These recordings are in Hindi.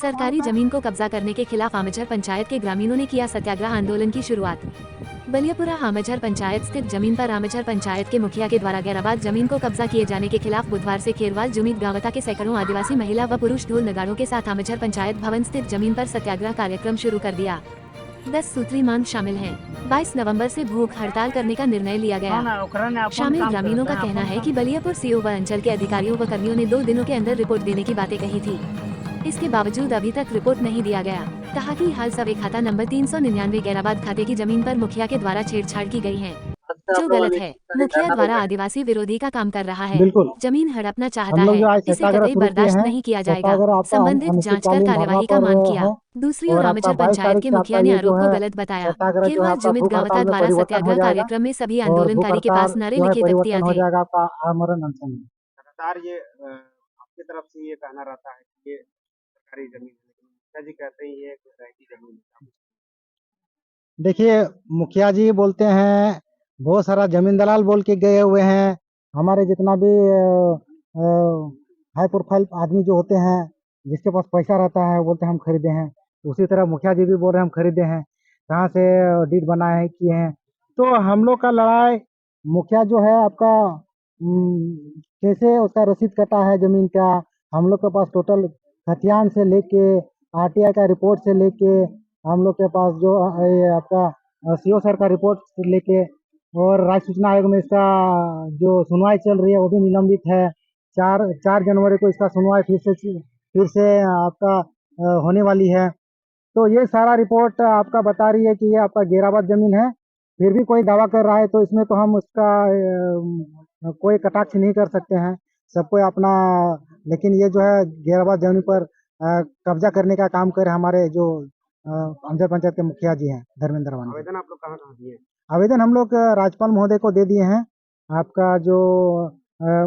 सरकारी जमीन को कब्जा करने के खिलाफ आमझर पंचायत के ग्रामीणों ने किया सत्याग्रह आंदोलन की शुरुआत। बलियापुरा आमझर पंचायत स्थित जमीन पर आमझर पंचायत के मुखिया के द्वारा गैराबाद जमीन को कब्जा किए जाने के खिलाफ बुधवार से खेरवाल जुमीद गावता के सैकड़ों आदिवासी महिला व पुरुष ढोल नगाड़ों के साथ आमझर पंचायत भवन स्थित जमीन पर सत्याग्रह कार्यक्रम शुरू कर दिया। 10 सूत्री मांग शामिल हैं। 22 नवंबर से भूख हड़ताल करने का निर्णय लिया गया। शामिल ग्रामीणों का कहना है कि बलियापुर सीओ व अंचल के अधिकारियों व कर्मियों ने 2 दिनों के अंदर रिपोर्ट देने की बातें कही थी। इसके बावजूद अभी तक रिपोर्ट नहीं दिया गया। कहा कि हाल सर्वे खाता नंबर 399 गैराबाद खाते की जमीन पर मुखिया के द्वारा छेड़छाड़ की गई है, जो गलत है। मुखिया द्वारा आदिवासी विरोधी का काम कर रहा है, जमीन हड़पना चाहता है, इसे कतई बर्दाश्त नहीं किया जाएगा। संबंधित जांच कर कार्यवाही का मांग किया। दूसरी ओर आमझर पंचायत के मुखिया ने आरोप को गलत बताया। खेरवाल जुमित गावता द्वारा सत्याग्रह कार्यक्रम में सभी आंदोलनकारी के पास नारे लिखे तख्तियां थे। लगातार ये आपकी तरफ से ये कहना रहता है कि ये सरकारी जमीन है, लेकिन मुखिया जी कहते हैं ये रैयती जमीन है। देखिए, मुखिया जी बोलते हैं, बहुत सारा जमीन दलाल बोल के गए हुए हैं। हमारे जितना भी हाई प्रोफाइल आदमी जो होते हैं, जिसके पास पैसा रहता है, बोलते हैं हम खरीदे हैं। उसी तरह मुखिया जी भी बोल रहे हैं हम खरीदे हैं। कहाँ से डीड बनाए हैं, किए हैं। तो हम लोग का लड़ाई, मुखिया जो है आपका कैसे उसका रसीद कटा है जमीन का, हम लोग के पास टोटल खतियान से लेके आरटीआई का रिपोर्ट से लेके हम लोग के पास जो ये आपका सीओ सर का रिपोर्ट से लेके और राज्य सूचना आयोग में इसका जो सुनवाई चल रही है वो भी निलंबित है। 4 जनवरी को इसका सुनवाई फिर से आपका होने वाली है। तो ये सारा रिपोर्ट आपका बता रही है कि ये आपका गैराबाद जमीन है। फिर भी कोई दावा कर रहा है तो इसमें तो हम उसका कोई कटाक्ष नहीं कर सकते हैं, सबको अपना। लेकिन ये जो है गैराबाद जमीन पर कब्जा करने का काम कर हमारे जो आमझर पंचायत के मुखिया जी हैं धर्मेंद्र रावण। आवेदन आप लोग कहाँ दिए? आवेदन हम लोग राज्यपाल महोदय को दे दिए हैं, आपका जो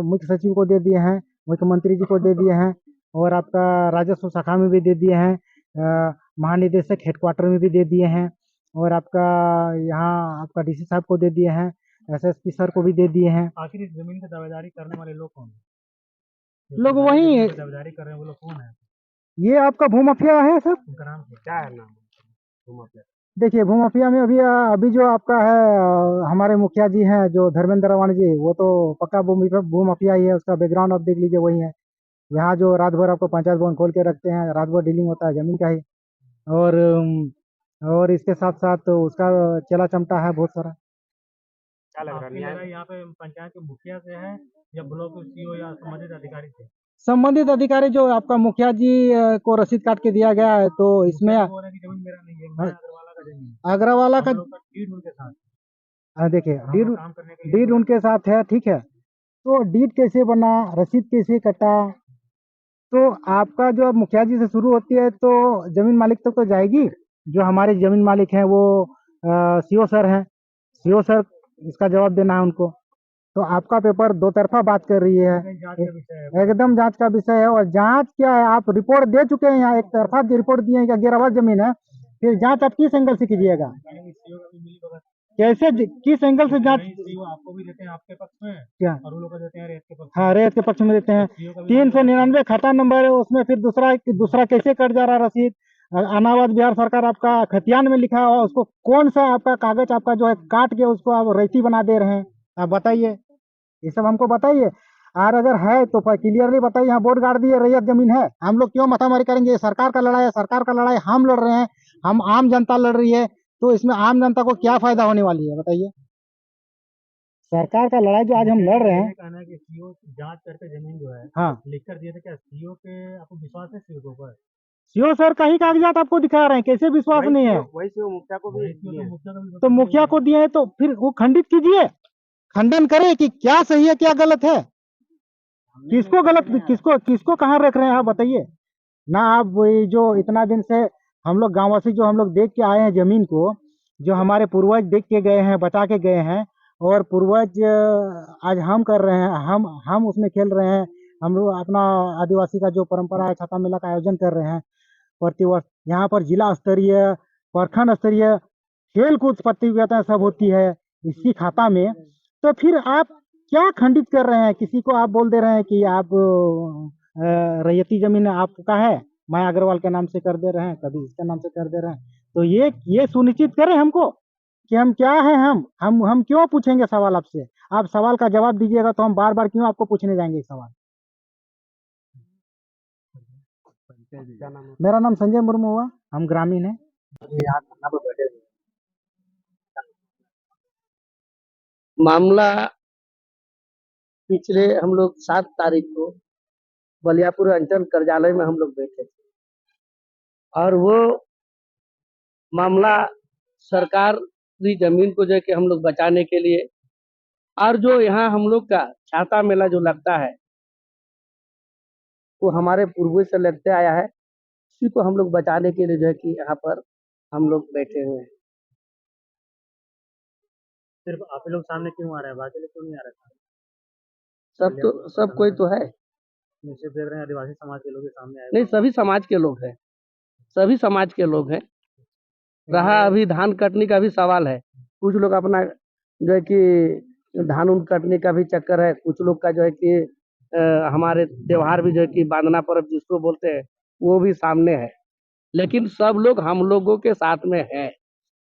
मुख्य सचिव को दे दिए हैं, मुख्यमंत्री जी को दे दिए हैं और आपका राजस्व शाखा में भी दे दिए हैं, महानिदेशक हेडक्वार्टर में भी दे दिए हैं और आपका यहाँ आपका डीसी साहब को दे दिए हैं, एसएसपी सर को भी दे दिए हैं। आखिर इस जमीन की दावेदारी करने वाले लोग कौन है? लोग वही दावेदारी कर रहे हैं वो लोग कौन है? ये आपका भूमाफिया है सर। उनका नाम क्या है? नाम भूमाफिया। देखिए, भूमाफिया में अभी जो आपका है हमारे मुखिया जी हैं जो धर्मेंद्र रावण जी, वो तो पक्का भूमाफिया ही है। उसका बैकग्राउंड आप देख लीजिए, वही है। यहाँ जो रात भर आपको पंचायत भवन खोल के रखते हैं, रात भर डीलिंग होता है जमीन का ही। और इसके साथ साथ उसका चला चमटा है बहुत सारा। क्या लग रहा है यहाँ पे पंचायत के मुखिया से है या ब्लॉक सीओ या संबंधित अधिकारी से? संबंधित अधिकारी जो आपका मुखिया जी को रसीद काट के दिया गया है, तो इसमें जमीन मेरा नहीं है, अग्रवाला का डीड उनके साथ। देखिए, डीड उनके साथ है, ठीक है। तो डीड कैसे बना, रसीद कैसे कटा, तो आपका जो मुखिया जी से शुरू होती है तो जमीन मालिक तक तो जाएगी। जो हमारे जमीन मालिक हैं वो सीओ सर हैं। सीओ सर इसका जवाब देना है उनको। तो आपका पेपर दो तरफा बात कर रही है, एकदम जांच का विषय है। और जांच क्या है, आप रिपोर्ट दे चुके हैं, यहाँ एक तरफा रिपोर्ट दिए हैं कि गैराबाद जमीन है, फिर जांच आप किस एंगल से कीजिएगा? कैसे, किस एंगल से जांच? आपको भी देते हैं आपके पक्ष में क्या, और वो लोग देते हैं रेत के पक्ष में? हाँ, रेत के पक्ष में देते हैं। 399 खाता नंबर है, उसमें फिर दूसरा कैसे कट जा रहा रसीद? अनावध बिहार सरकार आपका खतियान में लिखा हुआ, उसको कौन सा आपका कागज आपका जो है काट के उसको आप रैती बना दे रहे हैं? आप बताइए, ये सब हमको बताइए। और अगर है तो क्लियरली बताइए, यहाँ बोर्ड गाड़ दिए रैयत जमीन है, हम लोग क्यों माथामारी करेंगे? सरकार का लड़ाई है, सरकार का लड़ाई हम लड़ रहे हैं, हम आम जनता लड़ रही है। तो इसमें आम जनता को क्या फायदा होने वाली है बताइए? सरकार का लड़ाई जो आज हम लड़ रहे हैं, कहना है कि सीओ जांच करके जमीन जो है हाँ लिख कर दिए थे, क्या सीओ के आपको विश्वास है? सीओ के ऊपर सीओ सर का ही कागजात आपको दिखा रहे हैं, कैसे विश्वास नहीं है? वही सीओ मुखिया को भी तो मुखिया को दिए हैं तो फिर वो खंडित कीजिए, खंडन करे कि क्या सही है क्या गलत है, किसको गलत किसको कहाँ रख रहे हैं आप बताइए ना। आप वही जो इतना दिन से हम लोग गांववासी जो हम लोग देख के आए हैं जमीन को, जो हमारे पूर्वज देख के गए हैं, बचा के गए हैं, और पूर्वज आज हम कर रहे हैं, हम उसमें खेल रहे हैं। हम लोग अपना आदिवासी का जो परंपरा है, छाता मेला का आयोजन कर रहे हैं प्रतिवर्ष। यहाँ पर जिला स्तरीय, प्रखंड स्तरीय खेल कूद प्रतियोगिताएं सब होती है इसी खाता में। तो फिर आप क्या खंडित कर रहे हैं? किसी को आप बोल दे रहे हैं कि आप रैयती जमीन आपका है, माया अग्रवाल के नाम से कर दे रहे हैं, कभी इसके नाम से कर दे रहे हैं। तो ये सुनिश्चित करें हमको कि हम क्या हैं, हम क्यों पूछेंगे सवाल आपसे। आप सवाल का जवाब दीजिएगा तो हम बार बार क्यों आपको पूछने जाएंगे सवाल। क्या नाम है? मेरा नाम संजय मुर्मू हुआ, हम ग्रामीण हैं। यहाँ धरना पर बैठे हुए मामला पिछले हम लोग 7 तारीख को बलियापुर अंचल कार्यालय में हम लोग बैठे थे और वो मामला सरकारी जमीन को जो है कि हम लोग बचाने के लिए और जो यहाँ हम लोग का छाता मेला जो लगता है वो हमारे पूर्वज से लगते आया है, उसी को हम लोग बचाने के लिए जो है कि यहाँ पर हम लोग बैठे हुए हैं। सिर्फ आप ही लोग सामने क्यों आ रहे हैं, बाकी लोग क्यों नहीं आ रहे हैं? सब कोई तो है, सिर्फ देख रहे हैं आदिवासी समाज के लोग ही सामने आए। नहीं सभी समाज के लोग हैं, सभी समाज के लोग हैं। रहा अभी धान कटने का भी सवाल है, कुछ लोग अपना जो है कि धान उन कटने का भी चक्कर है, कुछ लोग का जो है कि हमारे त्योहार भी जो है कि बांधना पर्व जिसको बोलते हैं वो भी सामने है, लेकिन सब लोग हम लोगों के साथ में है,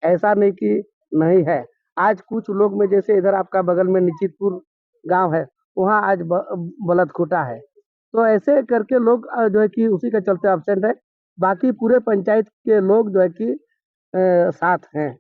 ऐसा नहीं कि नहीं है। आज कुछ लोग में जैसे इधर आपका बगल में निश्चितपुर गांव है, वहाँ आज बलद खूटा है, तो ऐसे करके लोग जो है कि उसी के चलते एब्सेंट है। बाकी पूरे पंचायत के लोग जो है कि साथ हैं।